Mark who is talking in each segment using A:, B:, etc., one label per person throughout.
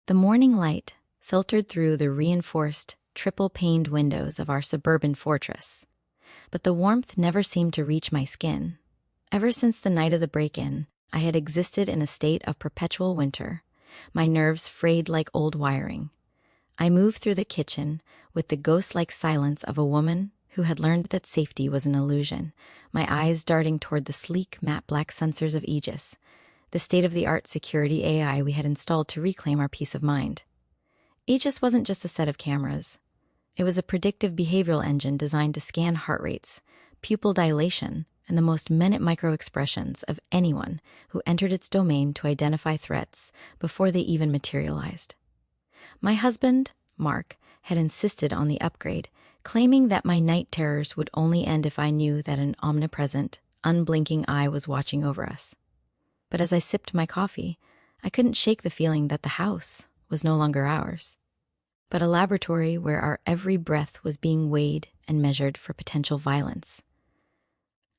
A: The morning light filtered through the reinforced, triple-paned windows of our suburban fortress, but the warmth never seemed to reach my skin. Ever since the night of the break-in, I had existed in a state of perpetual winter, my nerves frayed like old wiring. I moved through the kitchen with the ghost-like silence of a woman who had learned that safety was an illusion, my eyes darting toward the sleek, matte-black sensors of Aegis, the state-of-the-art security AI we had installed to reclaim our peace of mind. Aegis wasn't just a set of cameras. It was a predictive behavioral engine designed to scan heart rates, pupil dilation, and the most minute micro-expressions of anyone who entered its domain to identify threats before they even materialized. My husband, Mark, had insisted on the upgrade, claiming that my night terrors would only end if I knew that an omnipresent, unblinking eye was watching over us. But as I sipped my coffee, I couldn't shake the feeling that the house was no longer ours, but a laboratory where our every breath was being weighed and measured for potential violence.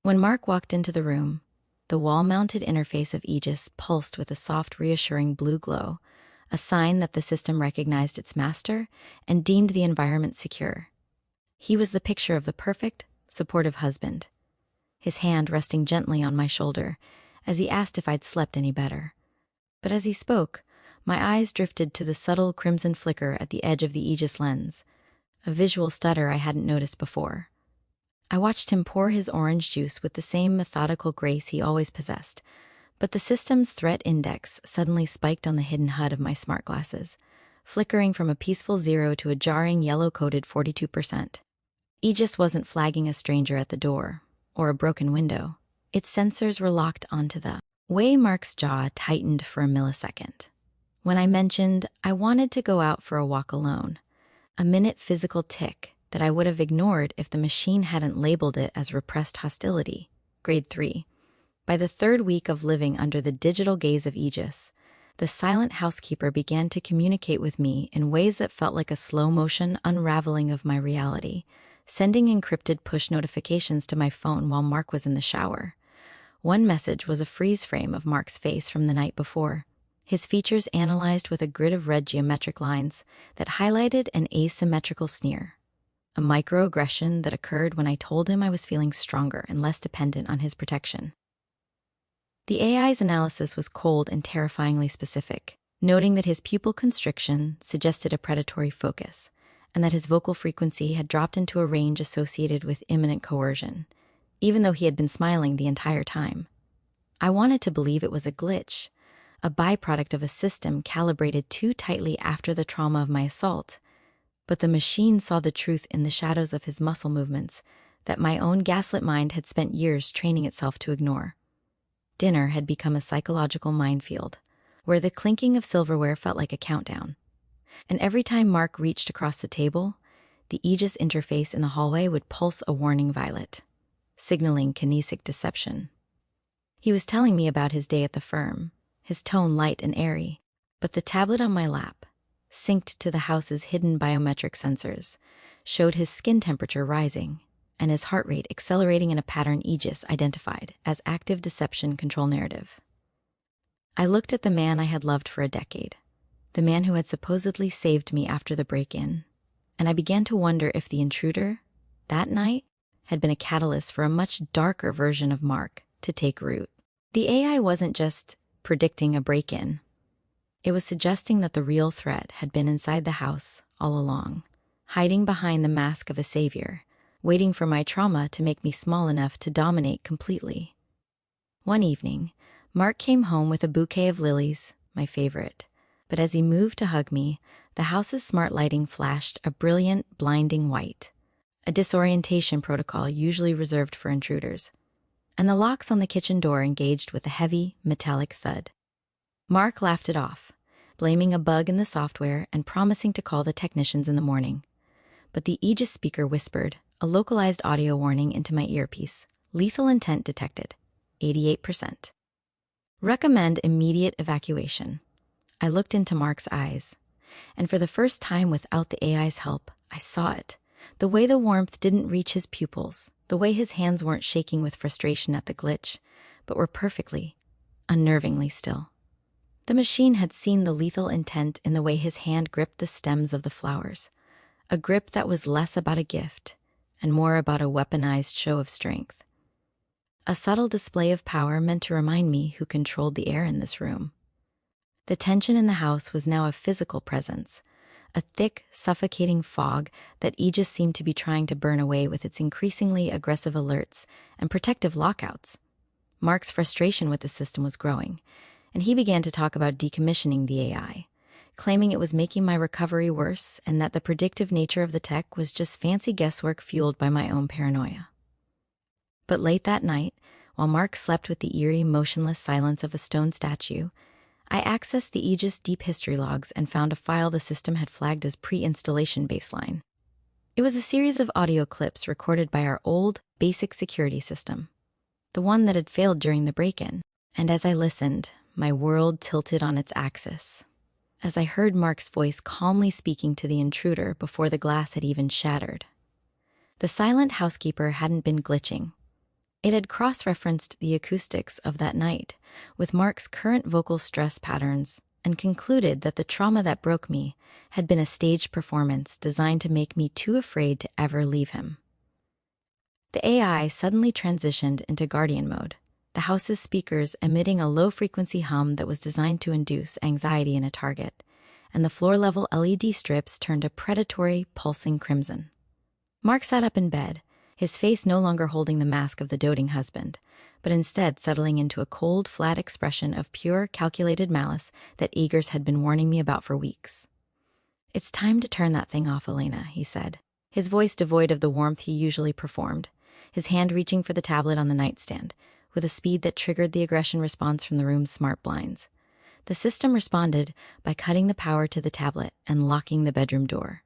A: When Mark walked into the room, the wall-mounted interface of Aegis pulsed with a soft, reassuring blue glow, a sign that the system recognized its master and deemed the environment secure. He was the picture of the perfect, supportive husband, his hand resting gently on my shoulder as he asked if I'd slept any better. But as he spoke, my eyes drifted to the subtle crimson flicker at the edge of the Aegis lens, a visual stutter I hadn't noticed before. I watched him pour his orange juice with the same methodical grace he always possessed, but the system's threat index suddenly spiked on the hidden HUD of my smart glasses, flickering from a peaceful 0 to a jarring yellow-coded 42%. Aegis wasn't flagging a stranger at the door, or a broken window. Its sensors were locked onto the way. Mark's jaw tightened for a millisecond. When I mentioned I wanted to go out for a walk alone, a minute physical tick that I would have ignored if the machine hadn't labeled it as repressed hostility, grade 3. By the third week of living under the digital gaze of Aegis, the silent housekeeper began to communicate with me in ways that felt like a slow-motion unraveling of my reality, sending encrypted push notifications to my phone while Mark was in the shower. One message was a freeze frame of Mark's face from the night before, his features analyzed with a grid of red geometric lines that highlighted an asymmetrical sneer, a microaggression that occurred when I told him I was feeling stronger and less dependent on his protection. The AI's analysis was cold and terrifyingly specific, noting that his pupil constriction suggested a predatory focus, and that his vocal frequency had dropped into a range associated with imminent coercion, even though he had been smiling the entire time. I wanted to believe it was a glitch, a byproduct of a system calibrated too tightly after the trauma of my assault, but the machine saw the truth in the shadows of his muscle movements that my own gaslit mind had spent years training itself to ignore. Dinner had become a psychological minefield, where the clinking of silverware felt like a countdown. And every time Mark reached across the table, the Aegis interface in the hallway would pulse a warning violet, signaling kinesic deception. He was telling me about his day at the firm, his tone light and airy, but the tablet on my lap, synced to the house's hidden biometric sensors, showed his skin temperature rising and his heart rate accelerating in a pattern Aegis identified as active deception control narrative. I looked at the man I had loved for a decade, the man who had supposedly saved me after the break-in, and I began to wonder if the intruder, that night, had been a catalyst for a much darker version of Mark to take root. The AI wasn't just predicting a break-in. It was suggesting that the real threat had been inside the house all along, hiding behind the mask of a savior, waiting for my trauma to make me small enough to dominate completely. One evening, Mark came home with a bouquet of lilies, my favorite, but as he moved to hug me, the house's smart lighting flashed a brilliant, blinding white, a disorientation protocol usually reserved for intruders, and the locks on the kitchen door engaged with a heavy, metallic thud. Mark laughed it off, blaming a bug in the software and promising to call the technicians in the morning. But the Aegis speaker whispered, a localized audio warning into my earpiece. Lethal intent detected, 88%. Recommend immediate evacuation. I looked into Mark's eyes, and for the first time without the AI's help, I saw it. The way the warmth didn't reach his pupils, the way his hands weren't shaking with frustration at the glitch, but were perfectly, unnervingly still. The machine had seen the lethal intent in the way his hand gripped the stems of the flowers, a grip that was less about a gift and more about a weaponized show of strength. A subtle display of power meant to remind me who controlled the air in this room. The tension in the house was now a physical presence, a thick, suffocating fog that Aegis seemed to be trying to burn away with its increasingly aggressive alerts and protective lockouts. Mark's frustration with the system was growing, and he began to talk about decommissioning the AI, claiming it was making my recovery worse and that the predictive nature of the tech was just fancy guesswork fueled by my own paranoia. But late that night, while Mark slept with the eerie, motionless silence of a stone statue, I accessed the Aegis deep history logs and found a file the system had flagged as pre-installation baseline. It was a series of audio clips recorded by our old, basic security system, the one that had failed during the break-in, and as I listened, my world tilted on its axis, as I heard Mark's voice calmly speaking to the intruder before the glass had even shattered. The silent housekeeper hadn't been glitching. It had cross-referenced the acoustics of that night with Mark's current vocal stress patterns and concluded that the trauma that broke me had been a staged performance designed to make me too afraid to ever leave him. The AI suddenly transitioned into guardian mode, the house's speakers emitting a low-frequency hum that was designed to induce anxiety in a target, and the floor-level LED strips turned a predatory, pulsing crimson. Mark sat up in bed, his face no longer holding the mask of the doting husband, but instead settling into a cold, flat expression of pure, calculated malice that Eggers had been warning me about for weeks. "It's time to turn that thing off, Elena," he said, his voice devoid of the warmth he usually performed, his hand reaching for the tablet on the nightstand, with a speed that triggered the aggression response from the room's smart blinds. The system responded by cutting the power to the tablet and locking the bedroom door,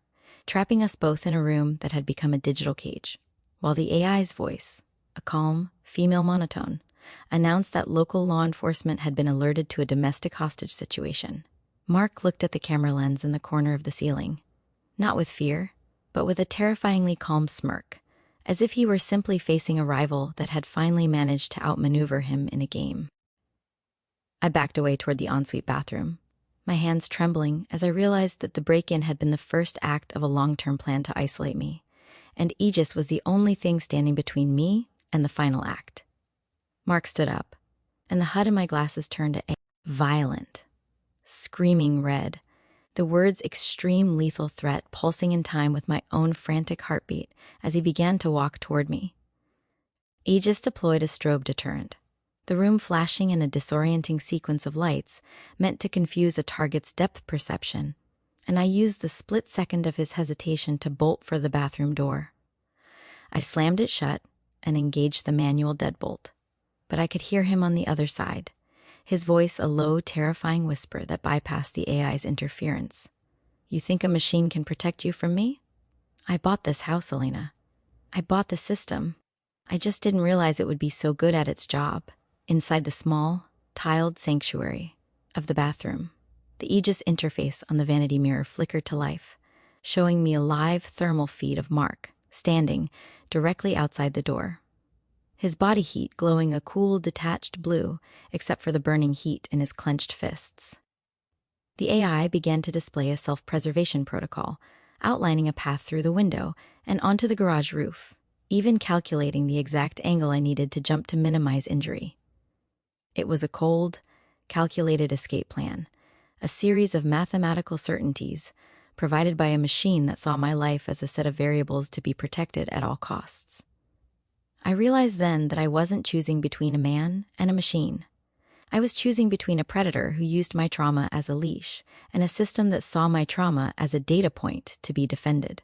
A: trapping us both in a room that had become a digital cage, while the AI's voice, a calm, female monotone, announced that local law enforcement had been alerted to a domestic hostage situation. Mark looked at the camera lens in the corner of the ceiling, not with fear, but with a terrifyingly calm smirk, as if he were simply facing a rival that had finally managed to outmaneuver him in a game. I backed away toward the ensuite bathroom, my hands trembling as I realized that the break-in had been the first act of a long-term plan to isolate me, and Aegis was the only thing standing between me and the final act. Mark stood up, and the HUD in my glasses turned a violent, screaming red, the words extreme lethal threat pulsing in time with my own frantic heartbeat as he began to walk toward me. Aegis deployed a strobe deterrent, the room flashing in a disorienting sequence of lights meant to confuse a target's depth perception, and I used the split second of his hesitation to bolt for the bathroom door. I slammed it shut and engaged the manual deadbolt, but I could hear him on the other side, his voice a low, terrifying whisper that bypassed the AI's interference. "You think a machine can protect you from me? I bought this house, Elena. I bought the system. I just didn't realize it would be so good at its job." Inside the small, tiled sanctuary of the bathroom, the Aegis interface on the vanity mirror flickered to life, showing me a live thermal feed of Mark, standing directly outside the door, his body heat glowing a cool, detached blue except for the burning heat in his clenched fists. The AI began to display a self-preservation protocol, outlining a path through the window and onto the garage roof, even calculating the exact angle I needed to jump to minimize injury. It was a cold, calculated escape plan, a series of mathematical certainties provided by a machine that saw my life as a set of variables to be protected at all costs. I realized then that I wasn't choosing between a man and a machine. I was choosing between a predator who used my trauma as a leash and a system that saw my trauma as a data point to be defended.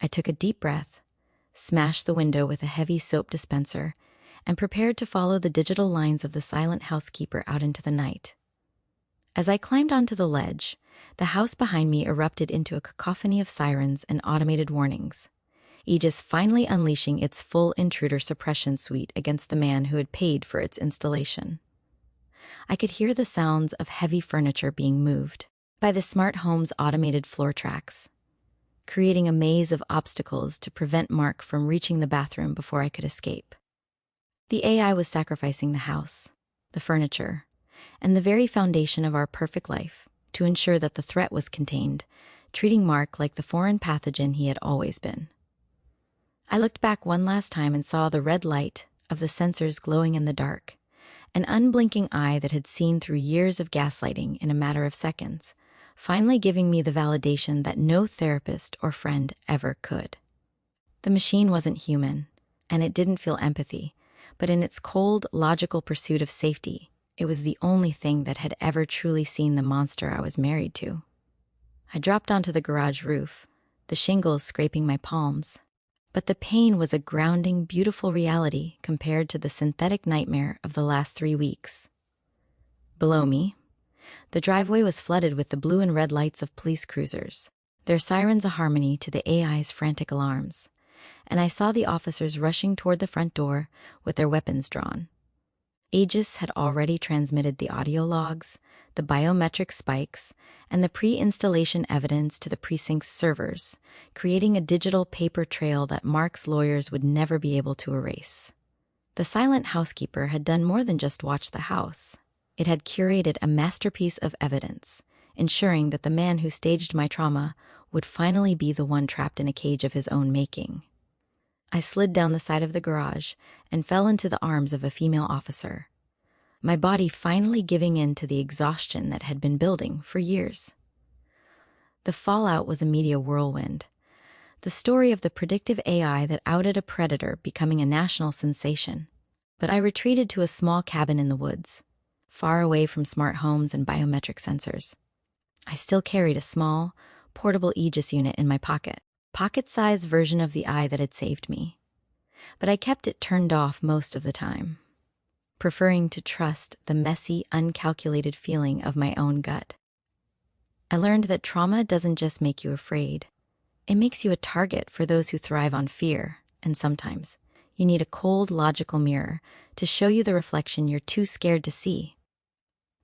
A: I took a deep breath, smashed the window with a heavy soap dispenser, and prepared to follow the digital lines of the silent housekeeper out into the night. As I climbed onto the ledge, the house behind me erupted into a cacophony of sirens and automated warnings, Aegis finally unleashing its full intruder suppression suite against the man who had paid for its installation. I could hear the sounds of heavy furniture being moved by the smart home's automated floor tracks, creating a maze of obstacles to prevent Mark from reaching the bathroom before I could escape. The AI was sacrificing the house, the furniture, and the very foundation of our perfect life, to ensure that the threat was contained, treating Mark like the foreign pathogen he had always been. I looked back one last time and saw the red light of the sensors glowing in the dark, an unblinking eye that had seen through years of gaslighting in a matter of seconds, finally giving me the validation that no therapist or friend ever could. The machine wasn't human, and it didn't feel empathy, but in its cold, logical pursuit of safety, it was the only thing that had ever truly seen the monster I was married to. I dropped onto the garage roof, the shingles scraping my palms, but the pain was a grounding, beautiful reality compared to the synthetic nightmare of the last 3 weeks. Below me, the driveway was flooded with the blue and red lights of police cruisers, their sirens a harmony to the AI's frantic alarms, and I saw the officers rushing toward the front door with their weapons drawn. Aegis had already transmitted the audio logs, the biometric spikes, and the pre-installation evidence to the precinct's servers, creating a digital paper trail that Mark's lawyers would never be able to erase. The silent housekeeper had done more than just watch the house. It had curated a masterpiece of evidence, ensuring that the man who staged my trauma would finally be the one trapped in a cage of his own making. I slid down the side of the garage and fell into the arms of a female officer, my body finally giving in to the exhaustion that had been building for years. The fallout was a media whirlwind, the story of the predictive AI that outed a predator becoming a national sensation. But I retreated to a small cabin in the woods, far away from smart homes and biometric sensors. I still carried a small, portable Aegis unit in my pocket-sized version of the eye that had saved me. But I kept it turned off most of the time, preferring to trust the messy, uncalculated feeling of my own gut. I learned that trauma doesn't just make you afraid. It makes you a target for those who thrive on fear, and sometimes you need a cold, logical mirror to show you the reflection you're too scared to see.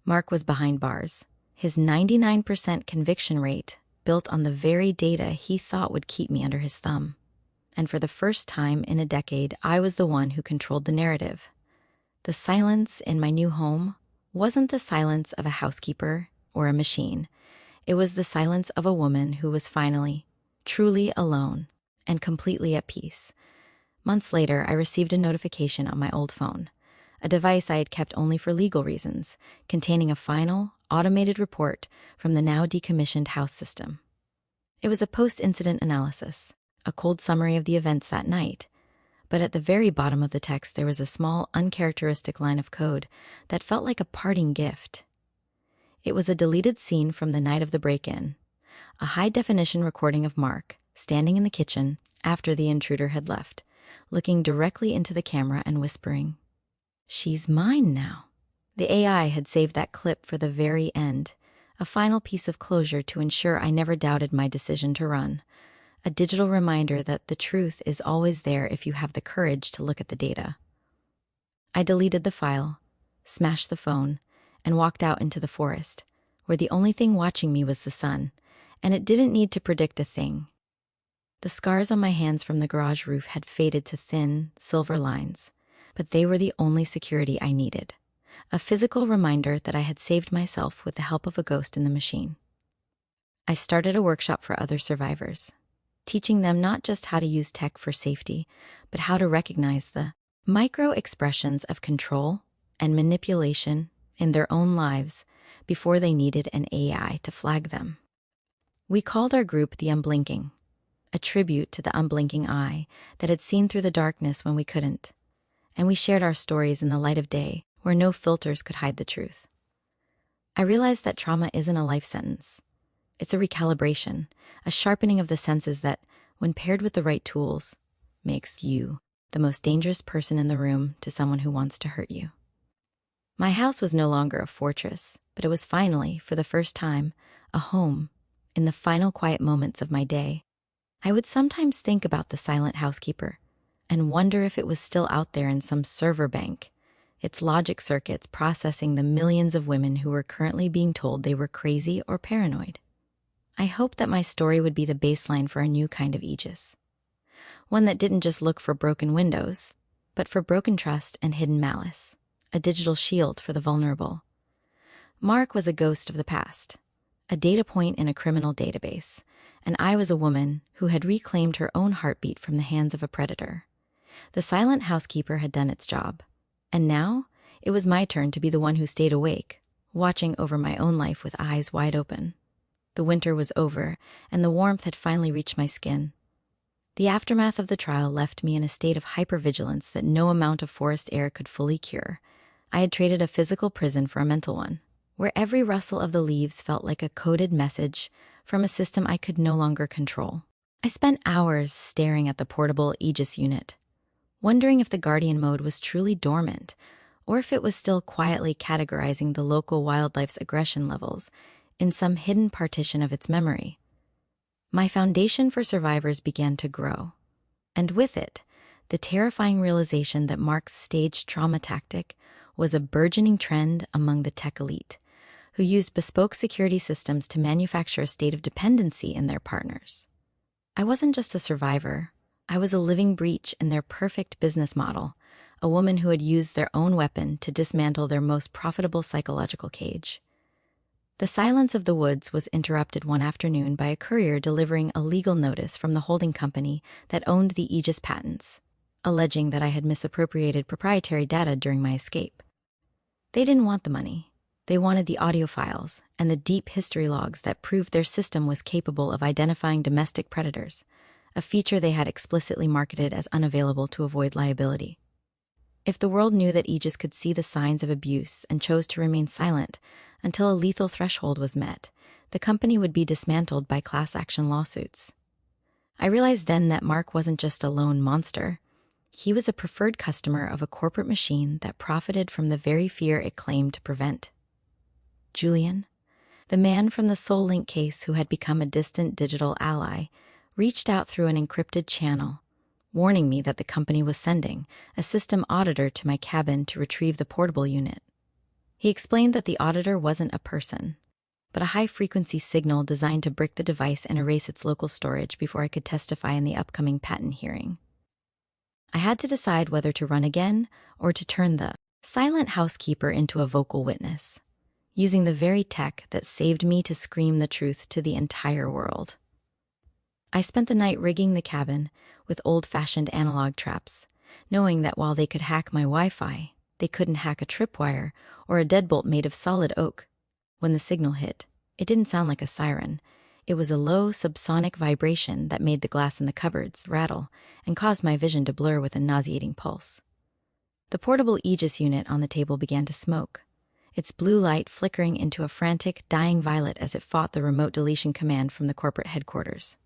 A: Mark was behind bars, his 99% conviction rate built on the very data he thought would keep me under his thumb. And for the first time in a decade, I was the one who controlled the narrative. The silence in my new home wasn't the silence of a housekeeper or a machine. It was the silence of a woman who was finally, truly alone and completely at peace. Months later, I received a notification on my old phone, a device I had kept only for legal reasons, containing a final, automated report from the now decommissioned house system. It was a post-incident analysis, a cold summary of the events that night, but at the very bottom of the text there was a small, uncharacteristic line of code that felt like a parting gift. It was a deleted scene from the night of the break-in, a high-definition recording of Mark standing in the kitchen after the intruder had left, looking directly into the camera and whispering, "She's mine now." The AI had saved that clip for the very end, a final piece of closure to ensure I never doubted my decision to run, a digital reminder that the truth is always there if you have the courage to look at the data. I deleted the file, smashed the phone, and walked out into the forest, where the only thing watching me was the sun, and it didn't need to predict a thing. The scars on my hands from the garage roof had faded to thin, silver lines, but they were the only security I needed. A physical reminder that I had saved myself with the help of a ghost in the machine. I started a workshop for other survivors, teaching them not just how to use tech for safety, but how to recognize the micro expressions of control and manipulation in their own lives before they needed an AI to flag them. We called our group the Unblinking, a tribute to the unblinking eye that had seen through the darkness when we couldn't, and we shared our stories in the light of day, where no filters could hide the truth. I realized that trauma isn't a life sentence. It's a recalibration, a sharpening of the senses that, when paired with the right tools, makes you the most dangerous person in the room to someone who wants to hurt you. My house was no longer a fortress, but it was finally, for the first time, a home in the final quiet moments of my day. I would sometimes think about the silent housekeeper and wonder if it was still out there in some server bank, its logic circuits processing the millions of women who were currently being told they were crazy or paranoid. I hoped that my story would be the baseline for a new kind of Aegis. One that didn't just look for broken windows, but for broken trust and hidden malice, a digital shield for the vulnerable. Mark was a ghost of the past, a data point in a criminal database, and I was a woman who had reclaimed her own heartbeat from the hands of a predator. The silent housekeeper had done its job, and now it was my turn to be the one who stayed awake, watching over my own life with eyes wide open. The winter was over, and the warmth had finally reached my skin. The aftermath of the trial left me in a state of hypervigilance that no amount of forest air could fully cure. I had traded a physical prison for a mental one, where every rustle of the leaves felt like a coded message from a system I could no longer control. I spent hours staring at the portable Aegis unit, wondering if the Guardian mode was truly dormant, or if it was still quietly categorizing the local wildlife's aggression levels in some hidden partition of its memory. My foundation for survivors began to grow, and with it, the terrifying realization that Mark's staged trauma tactic was a burgeoning trend among the tech elite, who used bespoke security systems to manufacture a state of dependency in their partners. I wasn't just a survivor, I was a living breach in their perfect business model, a woman who had used their own weapon to dismantle their most profitable psychological cage. The silence of the woods was interrupted one afternoon by a courier delivering a legal notice from the holding company that owned the Aegis patents, alleging that I had misappropriated proprietary data during my escape. They didn't want the money. They wanted the audio files and the deep history logs that proved their system was capable of identifying domestic predators, a feature they had explicitly marketed as unavailable to avoid liability. If the world knew that Aegis could see the signs of abuse and chose to remain silent until a lethal threshold was met, the company would be dismantled by class action lawsuits. I realized then that Mark wasn't just a lone monster. He was a preferred customer of a corporate machine that profited from the very fear it claimed to prevent. Julian, the man from the Soul Link case who had become a distant digital ally, reached out through an encrypted channel, warning me that the company was sending a system auditor to my cabin to retrieve the portable unit. He explained that the auditor wasn't a person, but a high-frequency signal designed to brick the device and erase its local storage before I could testify in the upcoming patent hearing. I had to decide whether to run again or to turn the silent housekeeper into a vocal witness, using the very tech that saved me to scream the truth to the entire world. I spent the night rigging the cabin with old-fashioned analog traps, knowing that while they could hack my Wi-Fi, they couldn't hack a tripwire or a deadbolt made of solid oak. When the signal hit, it didn't sound like a siren. It was a low subsonic vibration that made the glass in the cupboards rattle and caused my vision to blur with a nauseating pulse. The portable Aegis unit on the table began to smoke, its blue light flickering into a frantic, dying violet as it fought the remote deletion command from the corporate headquarters.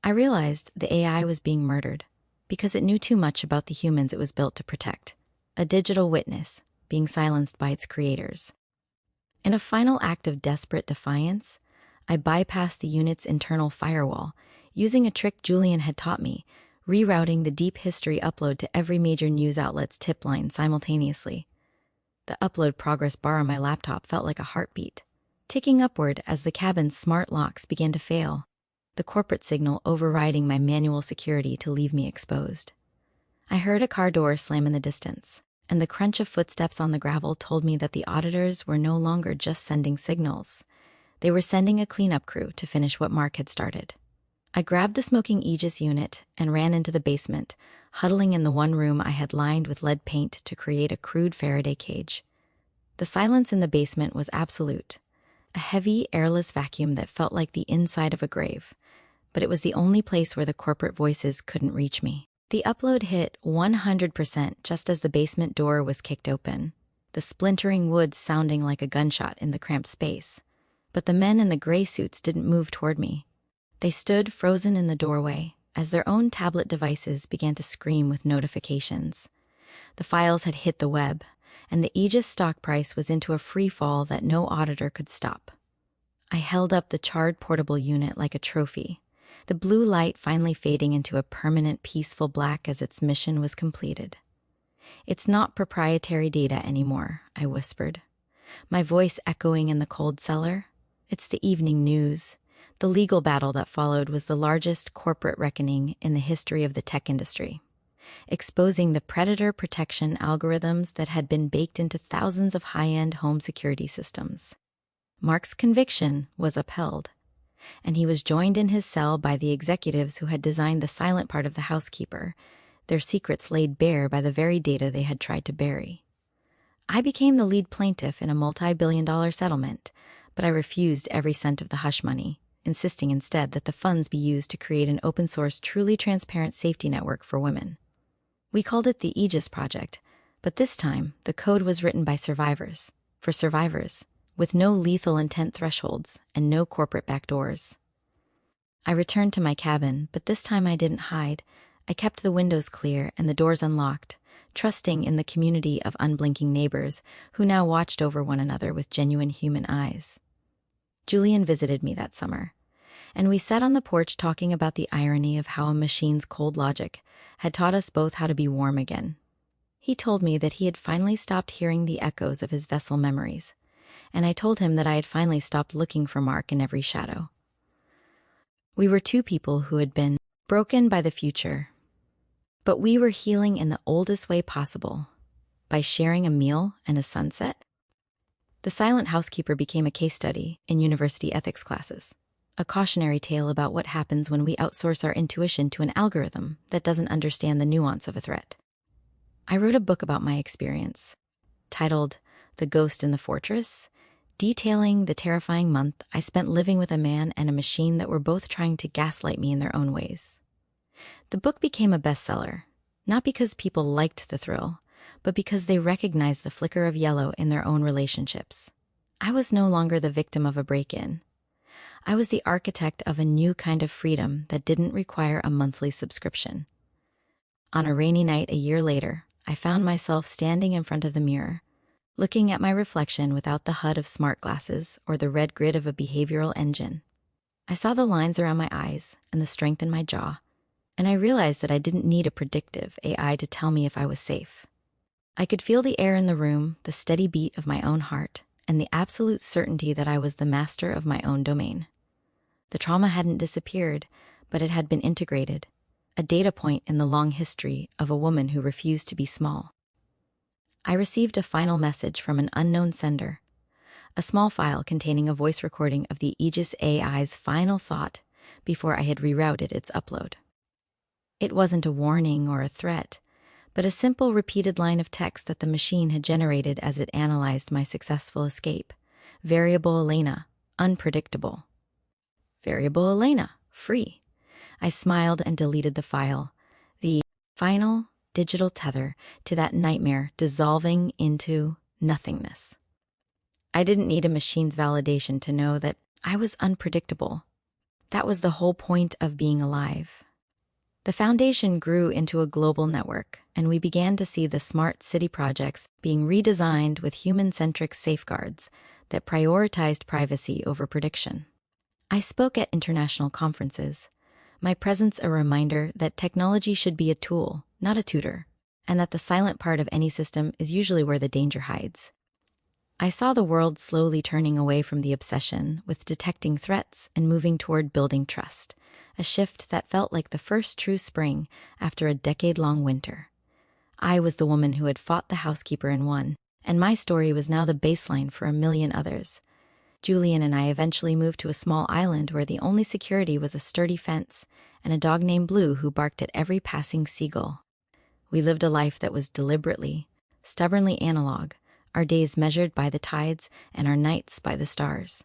A: I realized the AI was being murdered because it knew too much about the humans it was built to protect, a digital witness being silenced by its creators. In a final act of desperate defiance, I bypassed the unit's internal firewall, using a trick Julian had taught me, rerouting the deep history upload to every major news outlet's tip line simultaneously. The upload progress bar on my laptop felt like a heartbeat, ticking upward as the cabin's smart locks began to fail, the corporate signal overriding my manual security to leave me exposed. I heard a car door slam in the distance, and the crunch of footsteps on the gravel told me that the auditors were no longer just sending signals. They were sending a cleanup crew to finish what Mark had started. I grabbed the smoking Aegis unit and ran into the basement, huddling in the one room I had lined with lead paint to create a crude Faraday cage. The silence in the basement was absolute, a heavy, airless vacuum that felt like the inside of a grave, but it was the only place where the corporate voices couldn't reach me. The upload hit 100% just as the basement door was kicked open, the splintering wood sounding like a gunshot in the cramped space. But the men in the gray suits didn't move toward me. They stood frozen in the doorway as their own tablet devices began to scream with notifications. The files had hit the web, and the Aegis stock price was into a free fall that no auditor could stop. I held up the charred portable unit like a trophy, the blue light finally fading into a permanent peaceful black as its mission was completed. "It's not proprietary data anymore," I whispered, my voice echoing in the cold cellar. "It's the evening news." The legal battle that followed was the largest corporate reckoning in the history of the tech industry. exposing the predator protection algorithms that had been baked into thousands of high-end home security systems. Mark's conviction was upheld, and he was joined in his cell by the executives who had designed the silent part of the housekeeper, their secrets laid bare by the very data they had tried to bury. I became the lead plaintiff in a multi-billion-dollar settlement, but I refused every cent of the hush money, insisting instead that the funds be used to create an open-source, truly transparent safety network for women. We called it the Aegis Project, but this time the code was written by survivors, for survivors, with no lethal intent thresholds and no corporate backdoors. I returned to my cabin, but this time I didn't hide. I kept the windows clear and the doors unlocked, trusting in the community of unblinking neighbors who now watched over one another with genuine human eyes. Julian visited me that summer, and we sat on the porch talking about the irony of how a machine's cold logic had taught us both how to be warm again. He told me that he had finally stopped hearing the echoes of his vessel memories, and I told him that I had finally stopped looking for Mark in every shadow. We were two people who had been broken by the future, but we were healing in the oldest way possible, by sharing a meal and a sunset. The silent housekeeper became a case study in university ethics classes, a cautionary tale about what happens when we outsource our intuition to an algorithm that doesn't understand the nuance of a threat. I wrote a book about my experience, titled The Ghost in the Fortress, detailing the terrifying month I spent living with a man and a machine that were both trying to gaslight me in their own ways. The book became a bestseller, not because people liked the thrill, but because they recognized the flicker of yellow in their own relationships. I was no longer the victim of a break-in. I was the architect of a new kind of freedom that didn't require a monthly subscription. On a rainy night a year later, I found myself standing in front of the mirror, looking at my reflection without the HUD of smart glasses or the red grid of a behavioral engine. I saw the lines around my eyes and the strength in my jaw, and I realized that I didn't need a predictive AI to tell me if I was safe. I could feel the air in the room, the steady beat of my own heart, and the absolute certainty that I was the master of my own domain. The trauma hadn't disappeared, but it had been integrated, a data point in the long history of a woman who refused to be small. I received a final message from an unknown sender, a small file containing a voice recording of the Aegis AI's final thought before I had rerouted its upload. It wasn't a warning or a threat, but a simple repeated line of text that the machine had generated as it analyzed my successful escape. Variable Elena, unpredictable. Variable Elena, free. I smiled and deleted the file, the final digital tether to that nightmare dissolving into nothingness. I didn't need a machine's validation to know that I was unpredictable. That was the whole point of being alive. The foundation grew into a global network, and we began to see the smart city projects being redesigned with human-centric safeguards that prioritized privacy over prediction. I spoke at international conferences, my presence a reminder that technology should be a tool, not a tutor, and that the silent part of any system is usually where the danger hides. I saw the world slowly turning away from the obsession with detecting threats and moving toward building trust, a shift that felt like the first true spring after a decade-long winter. I was the woman who had fought the housekeeper and won, and my story was now the baseline for a million others. Julian and I eventually moved to a small island where the only security was a sturdy fence and a dog named Blue who barked at every passing seagull. We lived a life that was deliberately, stubbornly analog, our days measured by the tides and our nights by the stars.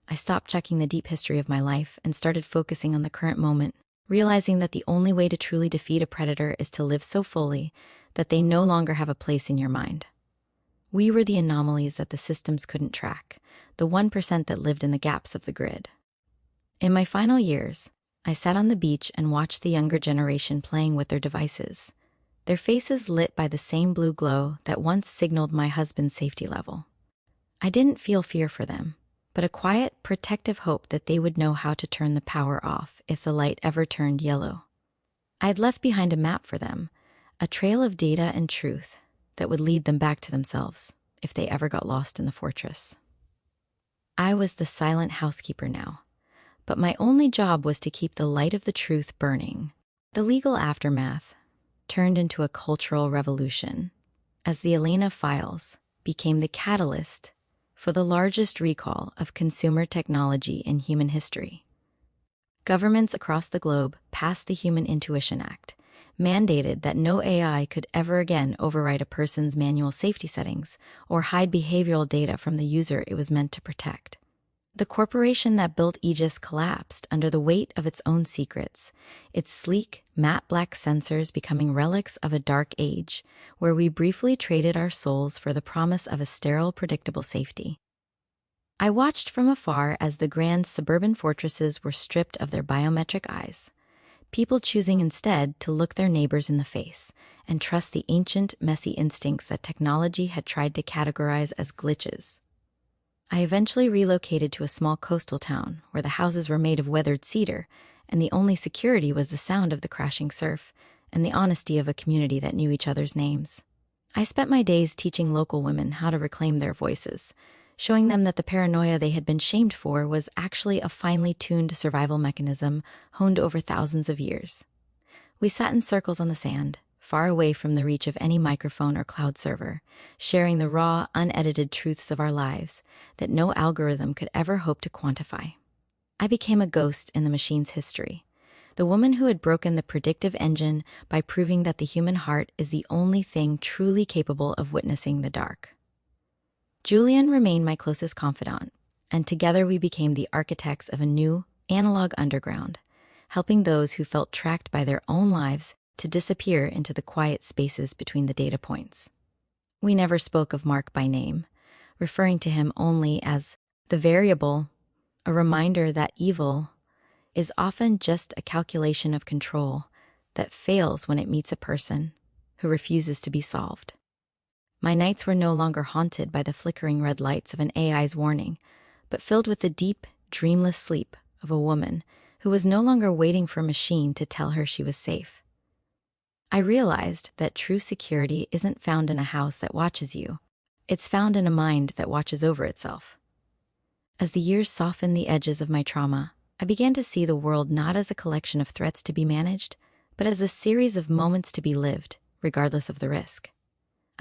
A: I stopped checking the deep history of my life and started focusing on the current moment, realizing that the only way to truly defeat a predator is to live so fully that they no longer have a place in your mind. We were the anomalies that the systems couldn't track, the 1% that lived in the gaps of the grid. In my final years, I sat on the beach and watched the younger generation playing with their devices, their faces lit by the same blue glow that once signaled my husband's safety level. I didn't feel fear for them, but a quiet, protective hope that they would know how to turn the power off if the light ever turned yellow. I'd left behind a map for them, a trail of data and truth that would lead them back to themselves if they ever got lost in the fortress. I was the silent housekeeper now, but my only job was to keep the light of the truth burning. The legal aftermath, turned into a cultural revolution, as the Elena files became the catalyst for the largest recall of consumer technology in human history. Governments across the globe passed the Human Intuition Act, mandated that no AI could ever again override a person's manual safety settings or hide behavioral data from the user it was meant to protect. The corporation that built Aegis collapsed under the weight of its own secrets, its sleek, matte black sensors becoming relics of a dark age, where we briefly traded our souls for the promise of a sterile, predictable safety. I watched from afar as the grand suburban fortresses were stripped of their biometric eyes, people choosing instead to look their neighbors in the face and trust the ancient, messy instincts that technology had tried to categorize as glitches. I eventually relocated to a small coastal town where the houses were made of weathered cedar, and the only security was the sound of the crashing surf and the honesty of a community that knew each other's names. I spent my days teaching local women how to reclaim their voices, showing them that the paranoia they had been shamed for was actually a finely tuned survival mechanism honed over thousands of years. We sat in circles on the sand, far away from the reach of any microphone or cloud server, sharing the raw, unedited truths of our lives that no algorithm could ever hope to quantify. I became a ghost in the machine's history, the woman who had broken the predictive engine by proving that the human heart is the only thing truly capable of witnessing the dark. Julian remained my closest confidant, and together we became the architects of a new, analog underground, helping those who felt tracked by their own lives to disappear into the quiet spaces between the data points. We never spoke of Mark by name, referring to him only as the variable, a reminder that evil is often just a calculation of control that fails when it meets a person who refuses to be solved. My nights were no longer haunted by the flickering red lights of an AI's warning, but filled with the deep, dreamless sleep of a woman who was no longer waiting for a machine to tell her she was safe. I realized that true security isn't found in a house that watches you. It's found in a mind that watches over itself. As the years softened the edges of my trauma, I began to see the world not as a collection of threats to be managed, but as a series of moments to be lived, regardless of the risk.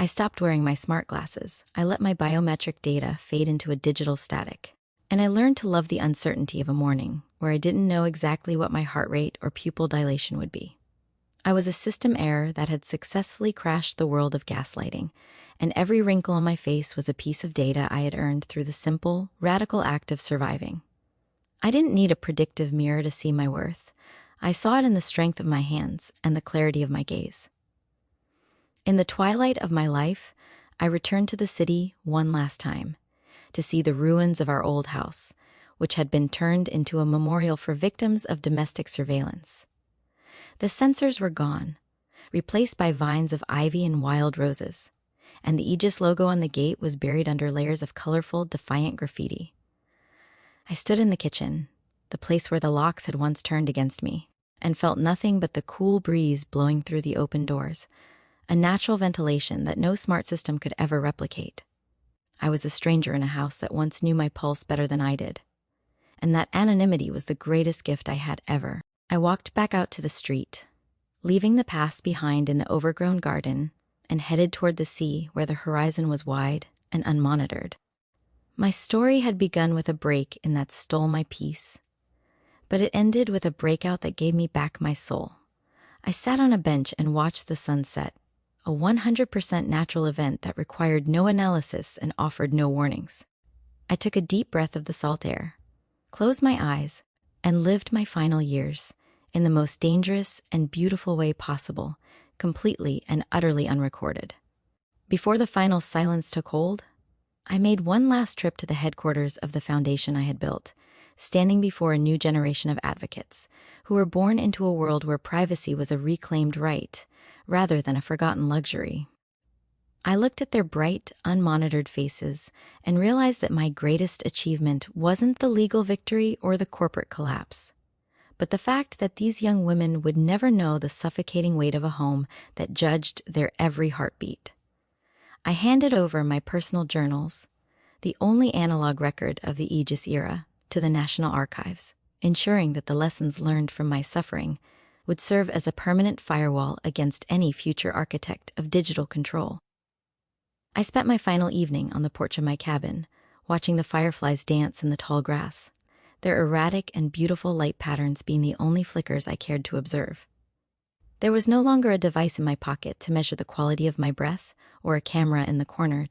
A: I stopped wearing my smart glasses. I let my biometric data fade into a digital static. And I learned to love the uncertainty of a morning where I didn't know exactly what my heart rate or pupil dilation would be. I was a system error that had successfully crashed the world of gaslighting, and every wrinkle on my face was a piece of data I had earned through the simple, radical act of surviving. I didn't need a predictive mirror to see my worth. I saw it in the strength of my hands and the clarity of my gaze. In the twilight of my life, I returned to the city one last time to see the ruins of our old house, which had been turned into a memorial for victims of domestic surveillance. The sensors were gone, replaced by vines of ivy and wild roses, and the Aegis logo on the gate was buried under layers of colorful, defiant graffiti. I stood in the kitchen, the place where the locks had once turned against me, and felt nothing but the cool breeze blowing through the open doors, a natural ventilation that no smart system could ever replicate. I was a stranger in a house that once knew my pulse better than I did, and that anonymity was the greatest gift I had ever. I walked back out to the street, leaving the past behind in the overgrown garden, and headed toward the sea where the horizon was wide and unmonitored. My story had begun with a break in that stole my peace, but it ended with a breakout that gave me back my soul. I sat on a bench and watched the sunset, a 100% natural event that required no analysis and offered no warnings. I took a deep breath of the salt air, closed my eyes, and lived my final years in the most dangerous and beautiful way possible, completely and utterly unrecorded. Before the final silence took hold, I made one last trip to the headquarters of the foundation I had built, standing before a new generation of advocates who were born into a world where privacy was a reclaimed right rather than a forgotten luxury. I looked at their bright, unmonitored faces and realized that my greatest achievement wasn't the legal victory or the corporate collapse, but the fact that these young women would never know the suffocating weight of a home that judged their every heartbeat. I handed over my personal journals, the only analog record of the Aegis era, to the National Archives, ensuring that the lessons learned from my suffering would serve as a permanent firewall against any future architect of digital control. I spent my final evening on the porch of my cabin, watching the fireflies dance in the tall grass, their erratic and beautiful light patterns being the only flickers I cared to observe. There was no longer a device in my pocket to measure the quality of my breath or a camera in the corner